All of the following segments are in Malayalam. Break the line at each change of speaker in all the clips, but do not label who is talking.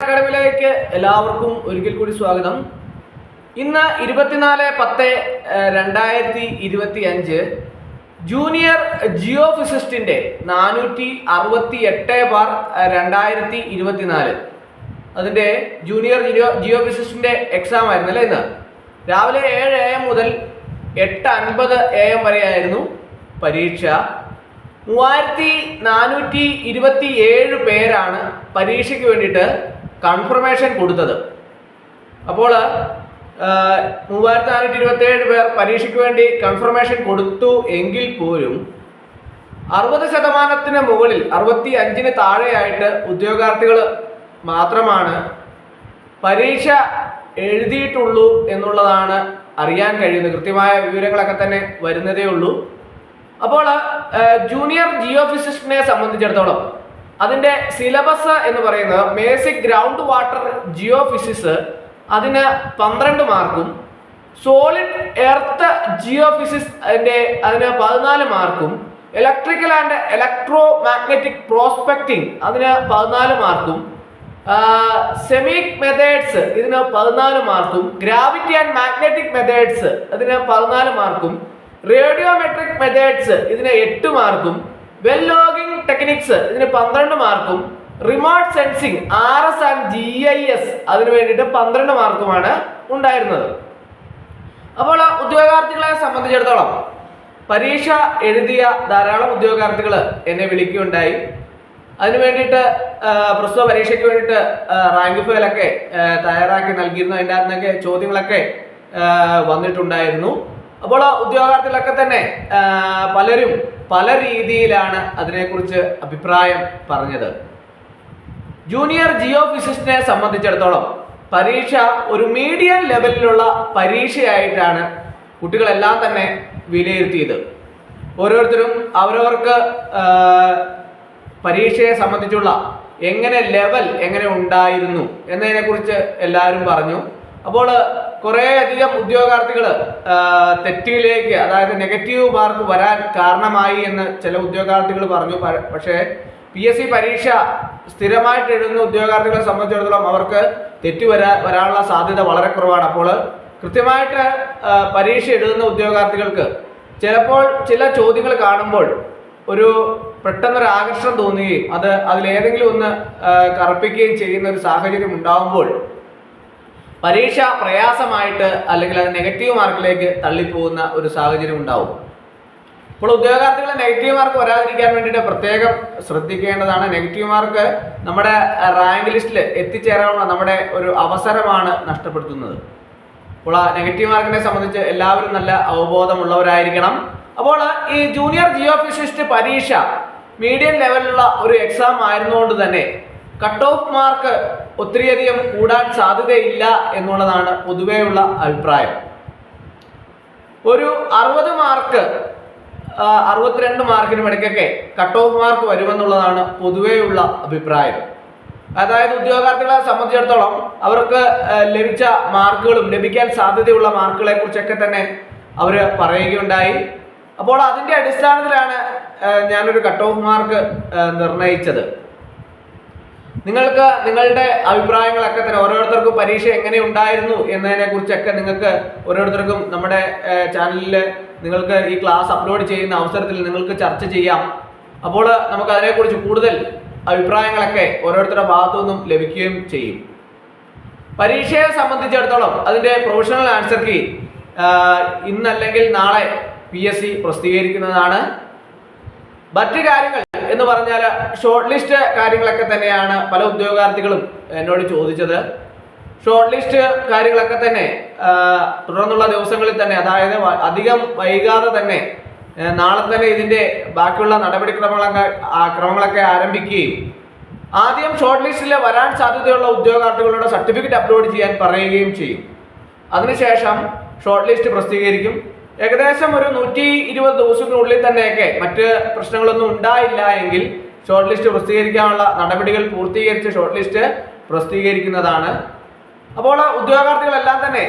അക്കാഡമിയിലേക്ക് എല്ലാവർക്കും ഒരിക്കൽ കൂടി സ്വാഗതം. ഇന്ന് 24/10/2025 ജൂനിയർ ജിയോ ഫിസിസ്റ്റിന്റെ 468/2024 അതിന്റെ ജൂനിയർ ജിയോ ഫിസിസ്റ്റിന്റെ എക്സാം ആയിരുന്നു അല്ലേ. ഇന്ന് രാവിലെ 7 AM മുതൽ 8:50 AM വരെയായിരുന്നു പരീക്ഷ. 3427 പേരാണ് പരീക്ഷയ്ക്ക് വേണ്ടിയിട്ട് കൺഫർമേഷൻ കൊടുത്തത്. അപ്പോൾ 3427 പേർ പരീക്ഷയ്ക്ക് വേണ്ടി കൺഫർമേഷൻ കൊടുത്തു എങ്കിൽ പോലും 60% മുകളിൽ 65-ന് താഴെയായിട്ട് ഉദ്യോഗാർത്ഥികൾ മാത്രമാണ് പരീക്ഷ എഴുതിയിട്ടുള്ളൂ എന്നുള്ളതാണ് അറിയാൻ കഴിയുന്നത്. കൃത്യമായ വിവരങ്ങളൊക്കെ തന്നെ വരുന്നതേ ഉള്ളൂ. അപ്പോൾ ജൂനിയർ ജിയോ ഫിസിസ്റ്റിനെ സംബന്ധിച്ചിടത്തോളം അതിൻ്റെ സിലബസ് എന്ന് പറയുന്നത് basic ground water geophysics അതിന് 12 മാർക്കും, സോളിഡ് എർത്ത് ജിയോ ഫിസിക്സ് അതിന് 14 മാർക്കും, electrical and electro magnetic prospecting അതിന് 14 മാർക്കും, സെമിക് മെത്തേഡ്സ് ഇതിന് 14 മാർക്കും, ഗ്രാവിറ്റി ആൻഡ് മാഗ്നറ്റിക് മെത്തേഡ്സ് അതിന് 14 മാർക്കും, റേഡിയോമെട്രിക് മെത്തേഡ്സ് ഇതിന് 8 മാർക്കും, വെൽ ലോഗിംഗ് ടെക്നിക്സ് ഇതിന് 12 മാർക്കും, remote sensing RS and GIS അതിന് വേണ്ടിയിട്ട് 12 മാർക്കുമാണ് ഉണ്ടായിരുന്നത്. അപ്പോൾ ഉദ്യോഗാർത്ഥികളെ സംബന്ധിച്ചിടത്തോളം പരീക്ഷ എഴുതിയ ധാരാളം ഉദ്യോഗാർത്ഥികൾ എന്നെ വിളിക്കുകയുണ്ടായി. അതിന് വേണ്ടിയിട്ട് പ്രസ്തുത പരീക്ഷയ്ക്ക് വേണ്ടിയിട്ട് റാങ്ക് ഫയലൊക്കെ തയ്യാറാക്കി നൽകിയിരുന്നു. അതിൻ്റെ അകത്തൊക്കെ ചോദ്യങ്ങളൊക്കെ വന്നിട്ടുണ്ടായിരുന്നു. അപ്പോൾ ഉദ്യോഗാർത്ഥികളൊക്കെ തന്നെ പലരും പല രീതിയിലാണ് അതിനെക്കുറിച്ച് അഭിപ്രായം പറഞ്ഞത്. ജൂനിയർ ജിയോ ഫിസിക്സിനെ സംബന്ധിച്ചിടത്തോളം പരീക്ഷ ഒരു മീഡിയം ലെവലിലുള്ള പരീക്ഷയായിട്ടാണ് കുട്ടികളെല്ലാം തന്നെ വിലയിരുത്തിയത്. ഓരോരുത്തരും അവരവർക്ക് പരീക്ഷയെ സംബന്ധിച്ചുള്ള ലെവൽ എങ്ങനെ ഉണ്ടായിരുന്നു എന്നതിനെക്കുറിച്ച് എല്ലാവരും പറഞ്ഞു. അപ്പോൾ കുറേയധികം ഉദ്യോഗാർത്ഥികൾ തെറ്റിലേക്ക്, അതായത് നെഗറ്റീവ് മാർക്ക് വരാൻ കാരണമായി എന്ന് ചില ഉദ്യോഗാർത്ഥികൾ പറഞ്ഞു. പക്ഷേ PSC പരീക്ഷ സ്ഥിരമായിട്ട് എഴുതുന്ന ഉദ്യോഗാർത്ഥികളെ സംബന്ധിച്ചിടത്തോളം അവർക്ക് തെറ്റ് വരാനുള്ള സാധ്യത വളരെ കുറവാണ്. അപ്പോൾ കൃത്യമായിട്ട് പരീക്ഷ എഴുതുന്ന ഉദ്യോഗാർത്ഥികൾക്ക് ചിലപ്പോൾ ചില ചോദ്യങ്ങൾ കാണുമ്പോൾ ഒരു പെട്ടെന്നൊരു ആകർഷണം തോന്നുകയും അതിലേതെങ്കിലും ഒന്ന് കറുപ്പിക്കുകയും ചെയ്യുന്ന ഒരു സാഹചര്യം ഉണ്ടാകുമ്പോൾ പരീക്ഷ പ്രയാസമായിട്ട് അല്ലെങ്കിൽ അത് നെഗറ്റീവ് മാർക്കിലേക്ക് തള്ളിപ്പോകുന്ന ഒരു സാഹചര്യം ഉണ്ടാവും. അപ്പോൾ ഉദ്യോഗാർത്ഥികളെ നെഗറ്റീവ് മാർക്ക് വരാതിരിക്കാൻ വേണ്ടിയിട്ട് പ്രത്യേകം ശ്രദ്ധിക്കേണ്ടതാണ്. നെഗറ്റീവ് മാർക്ക് നമ്മുടെ റാങ്ക് ലിസ്റ്റിൽ എത്തിച്ചേരാനുള്ള നമ്മുടെ ഒരു അവസരമാണ് നഷ്ടപ്പെടുത്തുന്നത്. അപ്പോൾ ആ നെഗറ്റീവ് മാർക്കിനെ സംബന്ധിച്ച് എല്ലാവരും നല്ല അവബോധമുള്ളവരായിരിക്കണം. അപ്പോൾ ഈ ജൂനിയർ ജിയോ ഫിസിക്സ് പരീക്ഷ മീഡിയം ലെവലിലുള്ള ഒരു എക്സാം ആയിരുന്നുകൊണ്ട് തന്നെ കട്ട് ഓഫ് മാർക്ക് ഒത്തിരിയധികം കൂടാൻ സാധ്യതയില്ല എന്നുള്ളതാണ് പൊതുവെയുള്ള അഭിപ്രായം. ഒരു 60 മാർക്ക് 62 മാർക്കിനും ഇടയ്ക്കൊക്കെ കട്ട് ഓഫ് മാർക്ക് വരുമെന്നുള്ളതാണ് പൊതുവെയുള്ള അഭിപ്രായം. അതായത് ഉദ്യോഗാർത്ഥികളെ സംബന്ധിച്ചിടത്തോളം അവർക്ക് ലഭിച്ച മാർക്കുകളും ലഭിക്കാൻ സാധ്യതയുള്ള മാർക്കുകളെ കുറിച്ചൊക്കെ തന്നെ അവർ പറയുകയുണ്ടായി. അപ്പോൾ അതിൻ്റെ അടിസ്ഥാനത്തിലാണ് ഞാനൊരു കട്ട് ഓഫ് മാർക്ക് നിർണയിച്ചത്. നിങ്ങൾക്ക് നിങ്ങളുടെ അഭിപ്രായങ്ങളൊക്കെ തന്നെ ഓരോരുത്തർക്കും പരീക്ഷ എങ്ങനെ ഉണ്ടായിരുന്നു എന്നതിനെ കുറിച്ചൊക്കെ നിങ്ങൾക്ക് ഓരോരുത്തർക്കും നമ്മുടെ ചാനലിൽ നിങ്ങൾക്ക് ഈ ക്ലാസ് അപ്ലോഡ് ചെയ്യുന്ന അവസരത്തിൽ നിങ്ങൾക്ക് ചർച്ച ചെയ്യാം. അപ്പോൾ നമുക്ക് അതിനെക്കുറിച്ച് കൂടുതൽ അഭിപ്രായങ്ങളൊക്കെ ഓരോരുത്തരുടെ ഭാഗത്തു നിന്നും ലഭിക്കുകയും ചെയ്യും. പരീക്ഷയെ സംബന്ധിച്ചിടത്തോളം അതിൻ്റെ പ്രൊഫഷണൽ ആൻസർ കീ ഇന്നല്ലെങ്കിൽ നാളെ PSC പ്രസിദ്ധീകരിക്കുന്നതാണ്. മറ്റ് കാര്യങ്ങൾ എന്ന് പറഞ്ഞാൽ ഷോർട്ട് ലിസ്റ്റ് കാര്യങ്ങളൊക്കെ തന്നെയാണ് പല ഉദ്യോഗാർത്ഥികളും എന്നോട് ചോദിച്ചത്. ഷോർട്ട് ലിസ്റ്റ് കാര്യങ്ങളൊക്കെ തന്നെ തുടർന്നുള്ള ദിവസങ്ങളിൽ തന്നെ, അതായത് അധികം വൈകാതെ തന്നെ നാളെ തന്നെ ഇതിൻ്റെ ബാക്കിയുള്ള ക്രമങ്ങളൊക്കെ ആരംഭിക്കുകയും ആദ്യം ഷോർട്ട് ലിസ്റ്റിൽ വരാൻ സാധ്യതയുള്ള ഉദ്യോഗാർത്ഥികളുടെ സർട്ടിഫിക്കറ്റ് അപ്ലോഡ് ചെയ്യാൻ പറയുകയും ചെയ്യും. അതിനുശേഷം ഷോർട്ട് ലിസ്റ്റ് പ്രസിദ്ധീകരിക്കും. ഏകദേശം ഒരു 120 ദിവസത്തിനുള്ളിൽ തന്നെയൊക്കെ മറ്റ് പ്രശ്നങ്ങളൊന്നും ഉണ്ടായില്ല എങ്കിൽ ഷോർട്ട് ലിസ്റ്റ് പ്രസിദ്ധീകരിക്കാനുള്ള നടപടികൾ പൂർത്തീകരിച്ച് ഷോർട്ട് ലിസ്റ്റ് പ്രസിദ്ധീകരിക്കുന്നതാണ്. അപ്പോൾ ഉദ്യോഗാർത്ഥികളെല്ലാം തന്നെ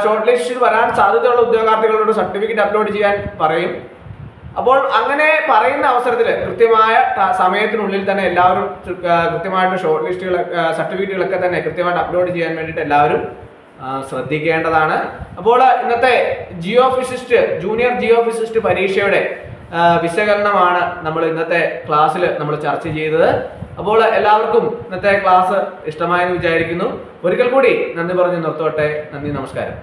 ഷോർട്ട് ലിസ്റ്റിൽ വരാൻ സാധ്യതയുള്ള ഉദ്യോഗാർത്ഥികളോട് സർട്ടിഫിക്കറ്റ് അപ്ലോഡ് ചെയ്യാൻ പറയും. അപ്പോൾ അങ്ങനെ പറയുന്ന അവസരത്തിൽ കൃത്യമായ സമയത്തിനുള്ളിൽ തന്നെ എല്ലാവരും കൃത്യമായിട്ട് ഷോർട്ട് ലിസ്റ്റുകൾ സർട്ടിഫിക്കറ്റുകളൊക്കെ തന്നെ കൃത്യമായിട്ട് അപ്ലോഡ് ചെയ്യാൻ വേണ്ടിയിട്ട് എല്ലാവരും ശ്രദ്ധിക്കേണ്ടതാണ്. അപ്പോൾ ഇന്നത്തെ geophysicist junior geophysicist പരീക്ഷയുടെ വിശകലനമാണ് നമ്മൾ ഇന്നത്തെ ക്ലാസ്സിൽ നമ്മൾ ചർച്ച ചെയ്തത്. അപ്പോൾ എല്ലാവർക്കും ഇന്നത്തെ ക്ലാസ് ഇഷ്ടമായെന്ന് വിചാരിക്കുന്നു. ഒരിക്കൽ കൂടി നന്ദി പറഞ്ഞു നിർത്തോട്ടെ. നന്ദി, നമസ്കാരം.